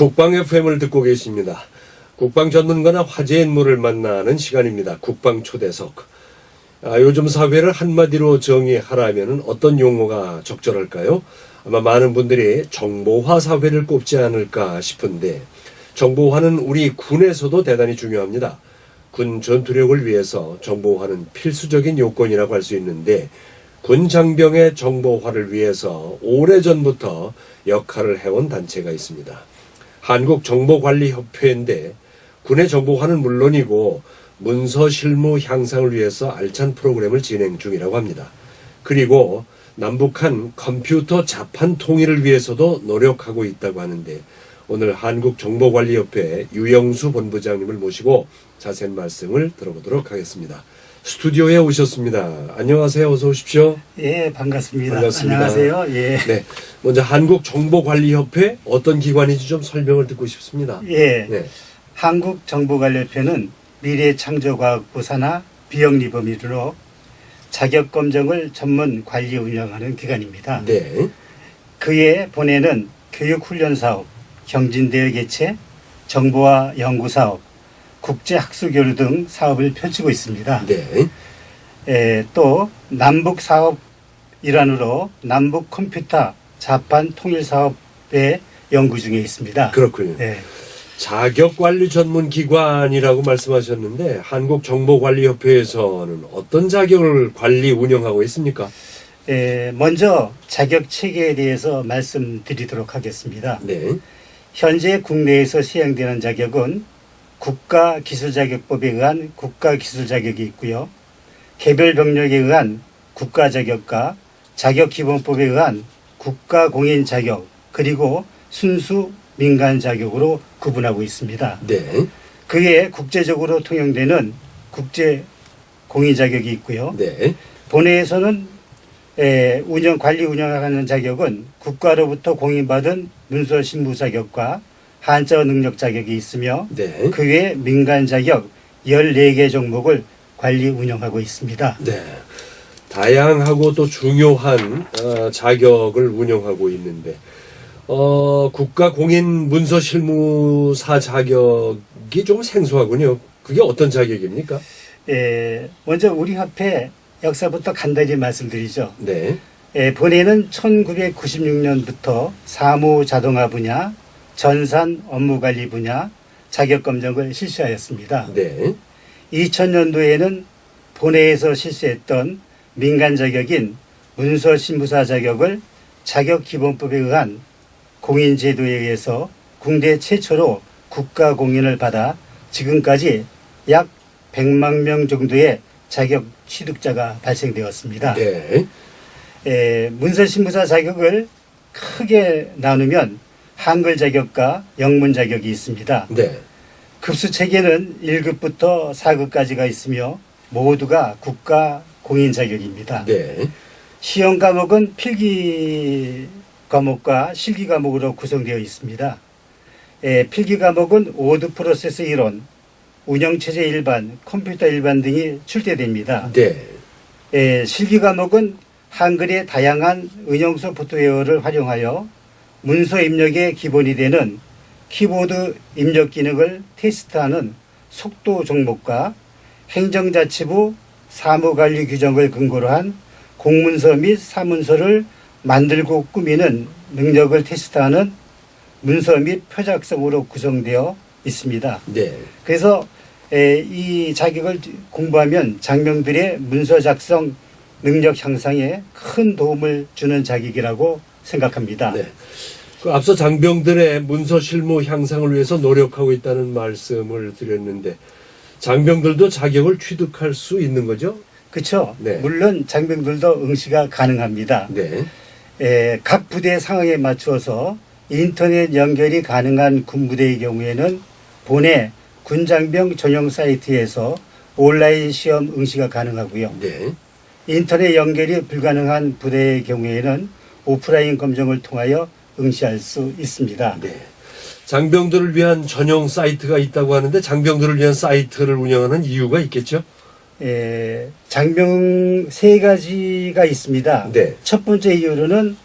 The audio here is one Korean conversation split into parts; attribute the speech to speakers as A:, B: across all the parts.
A: 국방 FM을 듣고 계십니다. 국방 전문가나 화제 인물을 만나는 시간입니다. 국방 초대석. 요즘 사회를 한마디로 정의하라면 어떤 용어가 적절할까요? 아마 많은 분들이 정보화 사회를 꼽지 않을까 싶은데, 정보화는 우리 군에서도 대단히 중요합니다. 군 전투력을 위해서 정보화는 필수적인 요건이라고 할 수 있는데, 군 장병의 정보화를 위해서 오래전부터 역할을 해온 단체가 있습니다. 한국정보관리협회인데 군의 정보화는 물론이고 문서 실무 향상을 위해서 알찬 프로그램을 진행 중이라고 합니다. 그리고 남북한 컴퓨터 자판 통일을 위해서도 노력하고 있다고 하는데, 오늘 한국정보관리협회 유영수 본부장님을 모시고 자세한 말씀을 들어보도록 하겠습니다. 스튜디오에 오셨습니다. 안녕하세요. 어서 오십시오.
B: 예, 반갑습니다.
A: 반갑습니다.
B: 안녕하세요. 예.
A: 네, 먼저 한국정보관리협회 어떤 기관인지 좀 설명을 듣고 싶습니다.
B: 예.
A: 네.
B: 한국정보관리협회는 미래창조과학부 산하 비영리범위로 자격검정을 전문 관리 운영하는 기관입니다.
A: 네.
B: 그의 본회는 교육훈련사업, 경진대회 개최, 정보화 연구사업, 국제학술교류 등 사업을 펼치고 있습니다.
A: 네.
B: 또 남북사업 일환으로 남북 컴퓨터 자판 통일 사업에 연구 중에 있습니다.
A: 그렇군요.
B: 네.
A: 자격관리 전문 기관이라고 말씀하셨는데, 한국정보관리협회에서는 어떤 자격을 관리 운영하고 있습니까?
B: 먼저 자격 체계에 대해서 말씀드리도록 하겠습니다.
A: 네.
B: 현재 국내에서 시행되는 자격은 국가기술자격법에 의한 국가기술자격이 있고요. 개별 병력에 의한 국가자격과 자격기본법에 의한 국가공인자격, 그리고 순수 민간자격으로 구분하고 있습니다.
A: 네.
B: 그에 국제적으로 통용되는 국제공인자격이 있고요.
A: 네.
B: 본회에서는 관리 운영하는 자격은 국가로부터 공인받은 문서신무 자격과 한자어 능력 자격이 있으며,
A: 네.
B: 그 외 민간 자격 14개 종목을 관리 운영하고 있습니다.
A: 네. 다양하고 또 중요한 자격을 운영하고 있는데, 국가공인 문서실무사 자격이 좀 생소하군요. 그게 어떤 자격입니까?
B: 먼저 우리 협회 역사부터 간단히 말씀드리죠.
A: 네.
B: 본회는 1996년부터 사무 자동화 분야, 전산 업무관리 분야 자격검정을 실시하였습니다.
A: 네.
B: 2000년도에는 본회에서 실시했던 민간 자격인 문서신무사 자격을 자격기본법에 의한 공인제도에 의해서 국내 최초로 국가공인을 받아 지금까지 약 100만 명 정도의 자격 취득자가 발생되었습니다.
A: 네.
B: 문서신무사 자격을 크게 나누면 한글 자격과 영문 자격이 있습니다.
A: 네.
B: 급수 체계는 1급부터 4급까지가 있으며 모두가 국가 공인 자격입니다.
A: 네.
B: 시험 과목은 필기 과목과 실기 과목으로 구성되어 있습니다. 필기 과목은 오드 프로세스 이론, 운영체제 일반, 컴퓨터 일반 등이 출제됩니다.
A: 네.
B: 실기 과목은 한글의 다양한 은영 소프트웨어를 활용하여 문서 입력의 기본이 되는 키보드 입력 기능을 테스트하는 속도 종목과 행정자치부 사무관리 규정을 근거로 한 공문서 및 사문서를 만들고 꾸미는 능력을 테스트하는 문서 및 표작성으로 구성되어 있습니다.
A: 네.
B: 그래서 이 자격을 공부하면 장병들의 문서 작성 능력 향상에 큰 도움을 주는 자격이라고 생각합니다.
A: 네. 그 앞서 장병들의 문서 실무 향상을 위해서 노력하고 있다는 말씀을 드렸는데, 장병들도 자격을 취득할 수 있는 거죠?
B: 그렇죠.
A: 네.
B: 물론 장병들도 응시가 가능합니다.
A: 네.
B: 각 부대 상황에 맞추어서 인터넷 연결이 가능한 군부대의 경우에는 본회 군장병 전용 사이트에서 온라인 시험 응시가 가능하고요.
A: 네.
B: 인터넷 연결이 불가능한 부대의 경우에는 오프라인 검정을 통하여 응시할 수 있습니다.
A: 네. 장병들을 위한 전용 사이트가 있다고 하는데, 장병들을 위한 사이트를 운영하는 이유가 있겠죠?
B: 장병 세 가지가 있습니다.
A: 네.
B: 첫 번째 이유로는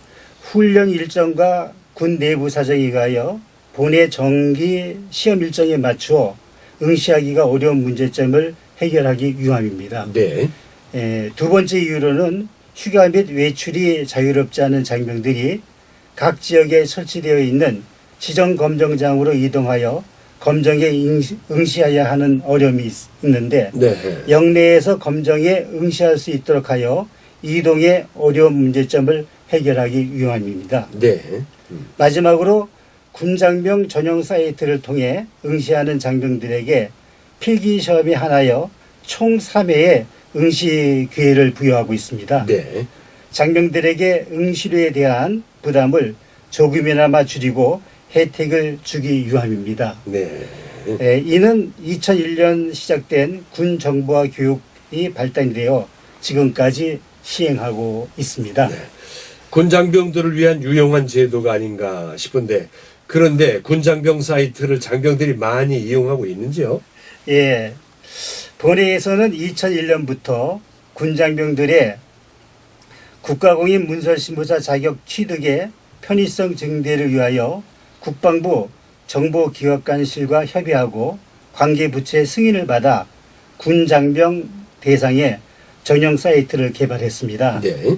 B: 훈련 일정과 군 내부 사정에 의하여 본의 정기 시험 일정에 맞추어 응시하기가 어려운 문제점을 해결하기 위함입니다.
A: 네.
B: 두 번째 이유로는 휴가 및 외출이 자유롭지 않은 장병들이 각 지역에 설치되어 있는 지정 검정장으로 이동하여 검정에 응시해야 하는 어려움이 있는데
A: 네.
B: 영내에서 검정에 응시할 수 있도록 하여 이동의 어려운 문제점을 해결하기 위함입니다.
A: 네.
B: 마지막으로 군장병 전용 사이트를 통해 응시하는 장병들에게 필기 시험이 하나여 총 3회의 응시 기회를 부여하고 있습니다.
A: 네.
B: 장병들에게 응시료에 대한 부담을 조금이나마 줄이고 혜택을 주기 위함입니다.
A: 네.
B: 이는 2001년 시작된 군 정보화 교육이 발단이 되어 지금까지 시행하고 있습니다.
A: 네. 군장병들을 위한 유용한 제도가 아닌가 싶은데 그런데 군장병 사이트를 장병들이 많이 이용하고 있는지요?
B: 예. 본회에서는 2001년부터 군장병들의 국가공인 문서신고자 자격 취득의 편의성 증대를 위하여 국방부 정보기획관실과 협의하고 관계부처의 승인을 받아 군장병 대상의 전용 사이트를 개발했습니다.
A: 네.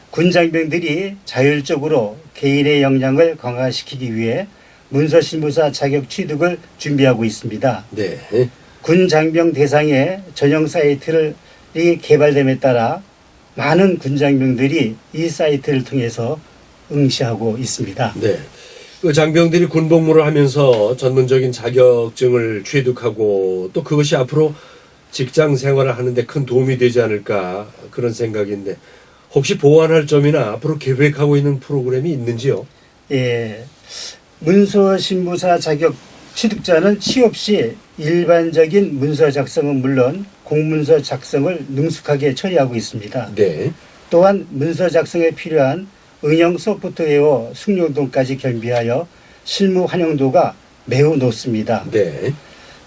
B: 군장병들이 자율적으로 개인의 역량을 강화시키기 위해 문서신고사 자격 취득을 준비하고 있습니다.
A: 네.
B: 군장병 대상의 전용 사이트를 개발됨에 따라 많은 군장병들이 이 사이트를 통해서 응시하고 있습니다.
A: 네. 그 장병들이 군복무를 하면서 전문적인 자격증을 취득하고 또 그것이 앞으로 직장 생활을 하는데 큰 도움이 되지 않을까 그런 생각인데 혹시 보완할 점이나 앞으로 계획하고 있는 프로그램이 있는지요?
B: 예. 문서신고사 자격 취득자는 취업 시 일반적인 문서 작성은 물론 공문서 작성을 능숙하게 처리하고 있습니다.
A: 네.
B: 또한 문서 작성에 필요한 응용 소프트웨어 숙련도까지 겸비하여 실무 활용도가 매우 높습니다.
A: 네.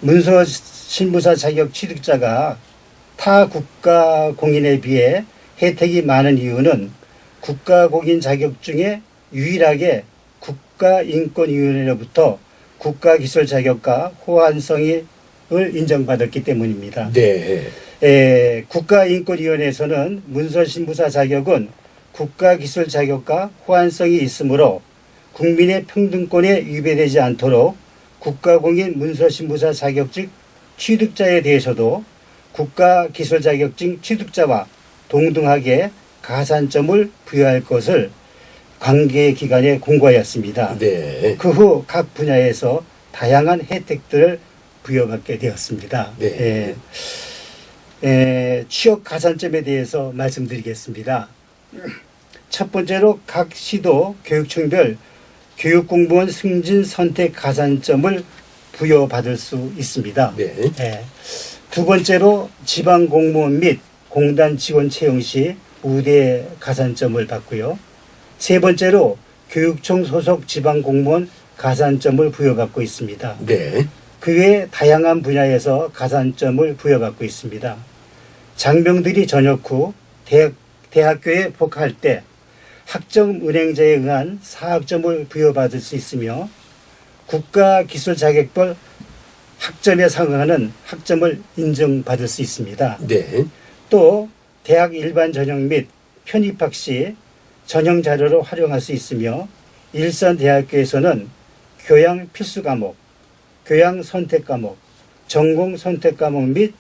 B: 문서 신고사 자격 취득자가 타 국가 공인에 비해 혜택이 많은 이유는 국가 공인 자격 중에 유일하게 국가인권위원회로부터 국가기술 자격과 호환성을 인정받았기 때문입니다.
A: 네.
B: 국가인권위원회에서는 문서신고사 자격은 국가기술 자격과 호환성이 있으므로 국민의 평등권에 위배되지 않도록 국가공인 문서신고사 자격증 취득자에 대해서도 국가기술 자격증 취득자와 동등하게 가산점을 부여할 것을 관계기관에 공고하였습니다.
A: 네.
B: 그 후 각 분야에서 다양한 혜택들을 부여받게 되었습니다.
A: 네.
B: 취업 가산점에 대해서 말씀드리겠습니다. 첫 번째로 각 시도 교육청별 교육공무원 승진 선택 가산점을 부여받을 수 있습니다.
A: 네.
B: 두 번째로 지방공무원 및 공단 직원 채용 시 우대 가산점을 받고요. 세 번째로 교육청 소속 지방공무원 가산점을 부여받고 있습니다.
A: 네.
B: 그 외 다양한 분야에서 가산점을 부여받고 있습니다. 장병들이 전역 후 대학교에 복학할 때 학점 은행자에 의한 사학점을 부여받을 수 있으며 국가기술 자격별 학점에 상응하는 학점을 인정받을 수 있습니다.
A: 네.
B: 또 대학 일반 전형 및 편입학 시 전형 자료로 활용할 수 있으며 일선대학교에서는 교양 필수 과목, 교양 선택 과목, 전공 선택 과목 및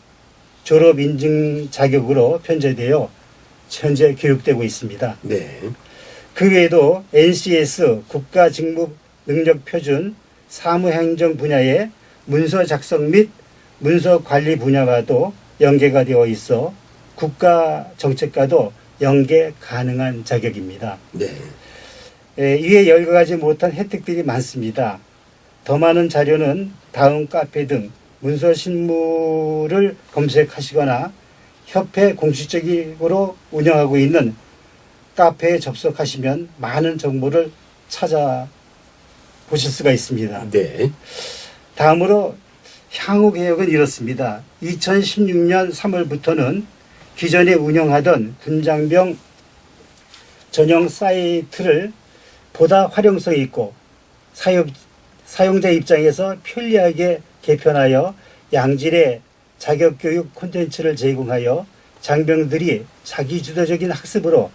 B: 졸업 인증 자격으로 편제되어 현재 교육되고 있습니다.
A: 네.
B: 그 외에도 NCS 국가직무능력표준 사무행정 분야의 문서 작성 및 문서 관리 분야와도 연계가 되어 있어 국가정책과도 연계 가능한 자격입니다.
A: 네.
B: 이에 열거하지 못한 혜택들이 많습니다. 더 많은 자료는 다음 카페 등 문서신문을 검색하시거나 협회 공식적으로 운영하고 있는 카페에 접속하시면 많은 정보를 찾아보실 수가 있습니다.
A: 네.
B: 다음으로 향후 계획은 이렇습니다. 2016년 3월부터는 기존에 운영하던 군장병 전용 사이트를 보다 활용성 있고 사용자 입장에서 편리하게 개편하여 양질의 자격교육 콘텐츠를 제공하여 장병들이 자기주도적인 학습으로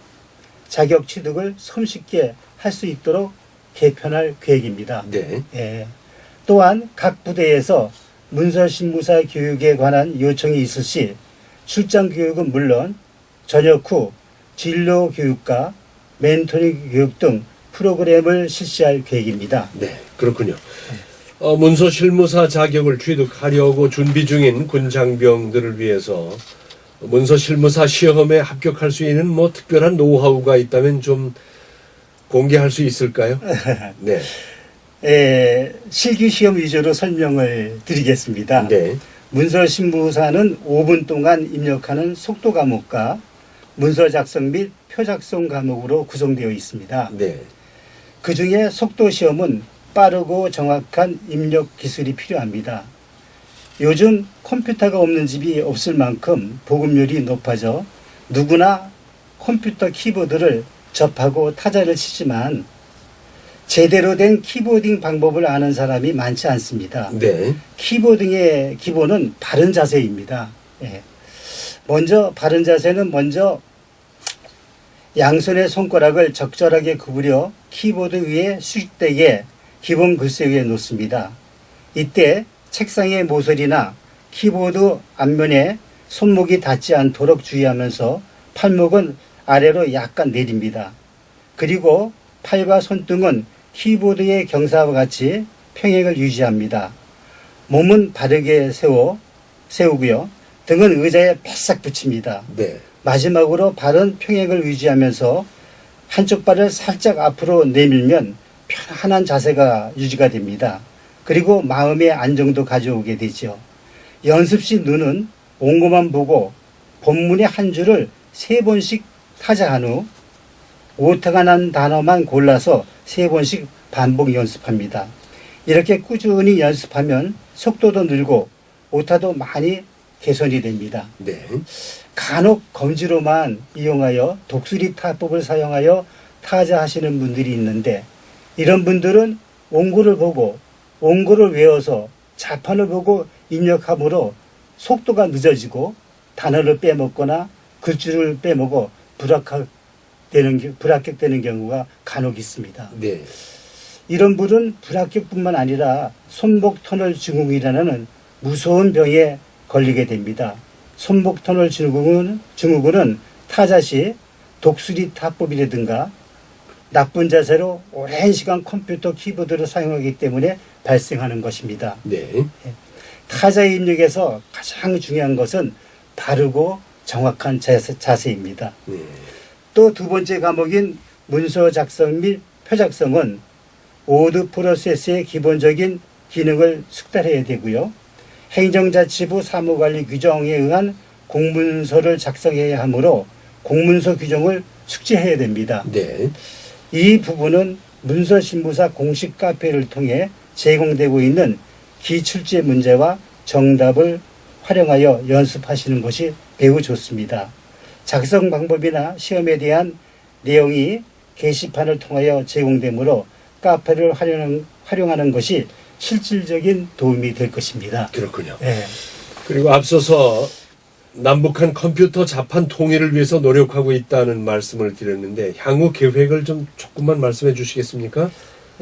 B: 자격 취득을 손쉽게 할 수 있도록 개편할 계획입니다.
A: 네.
B: 예. 또한 각 부대에서 문서신무사 교육에 관한 요청이 있을 시 출장 교육은 물론 전역 후 진로 교육과 멘토링 교육 등 프로그램을 실시할 계획입니다.
A: 네, 그렇군요. 문서 실무사 자격을 취득하려고 준비 중인 군장병들을 위해서 문서 실무사 시험에 합격할 수 있는 뭐 특별한 노하우가 있다면 좀 공개할 수 있을까요? 네.
B: 실기 시험 위주로 설명을 드리겠습니다.
A: 네.
B: 문서 신무사는 5분 동안 입력하는 속도 과목과 문서 작성 및 표 작성 과목으로 구성되어 있습니다.
A: 네.
B: 그 중에 속도 시험은 빠르고 정확한 입력 기술이 필요합니다. 요즘 컴퓨터가 없는 집이 없을 만큼 보급률이 높아져 누구나 컴퓨터 키보드를 접하고 타자를 치지만 제대로 된 키보딩 방법을 아는 사람이 많지 않습니다.
A: 네.
B: 키보딩의 기본은 바른 자세입니다. 예. 바른 자세는 먼저 양손의 손가락을 적절하게 구부려 키보드 위에 수직되게 기본 글씨 위에 놓습니다. 이때 책상의 모서리나 키보드 앞면에 손목이 닿지 않도록 주의하면서 팔목은 아래로 약간 내립니다. 그리고 팔과 손등은 키보드의 경사와 같이 평행을 유지합니다. 몸은 바르게 세우고요. 등은 의자에 바싹 붙입니다.
A: 네.
B: 마지막으로 바른 평행을 유지하면서 한쪽 발을 살짝 앞으로 내밀면 편안한 자세가 유지가 됩니다. 그리고 마음의 안정도 가져오게 되죠. 연습 시 눈은 옹고만 보고 본문의 한 줄을 3번씩 타자한 후 오타가 난 단어만 골라서 3번씩 반복 연습합니다. 이렇게 꾸준히 연습하면 속도도 늘고 오타도 많이 개선이 됩니다.
A: 네.
B: 간혹 검지로만 이용하여 독수리 타법을 사용하여 타자하시는 분들이 있는데 이런 분들은 원고를 보고 원고를 외워서 자판을 보고 입력함으로 속도가 늦어지고 단어를 빼먹거나 글줄을 빼먹어 불합격되는 경우가 간혹 있습니다.
A: 네.
B: 이런 분은 불합격뿐만 아니라 손목 터널 증후군이라는 무서운 병에 걸리게 됩니다. 손목 터널 증후군은 타자 시 독수리 타법이라든가 나쁜 자세로 오랜 시간 컴퓨터 키보드를 사용하기 때문에 발생하는 것입니다.
A: 네.
B: 타자의 입력에서 가장 중요한 것은 바르고 정확한 자세입니다.
A: 네.
B: 또 두 번째 과목인 문서 작성 및 표 작성은 워드 프로세스의 기본적인 기능을 숙달해야 되고요. 행정자치부 사무관리 규정에 의한 공문서를 작성해야 하므로 공문서 규정을 숙지해야 됩니다.
A: 네.
B: 이 부분은 문서신무사 공식 카페를 통해 제공되고 있는 기출제 문제와 정답을 활용하여 연습하시는 것이 매우 좋습니다. 작성 방법이나 시험에 대한 내용이 게시판을 통하여 제공되므로 카페를 활용하는 것이 실질적인 도움이 될 것입니다.
A: 그렇군요.
B: 네.
A: 그리고 앞서서 남북한 컴퓨터 자판 통일을 위해서 노력하고 있다는 말씀을 드렸는데 향후 계획을 좀 조금만 말씀해 주시겠습니까?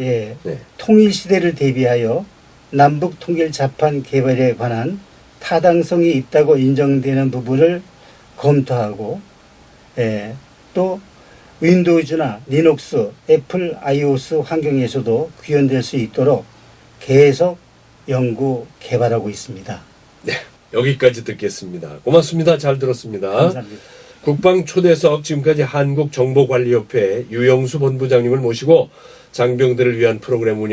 B: 예.
A: 네.
B: 통일 시대를 대비하여 남북 통일 자판 개발에 관한 타당성이 있다고 인정되는 부분을 검토하고 또 윈도우즈나 리눅스, 애플 iOS 환경에서도 구현될 수 있도록 계속 연구 개발하고 있습니다.
A: 네. 여기까지 듣겠습니다. 고맙습니다. 잘 들었습니다.
B: 감사합니다.
A: 국방초대석 지금까지 한국정보관리협회 유영수 본부장님을 모시고 장병들을 위한 프로그램 운영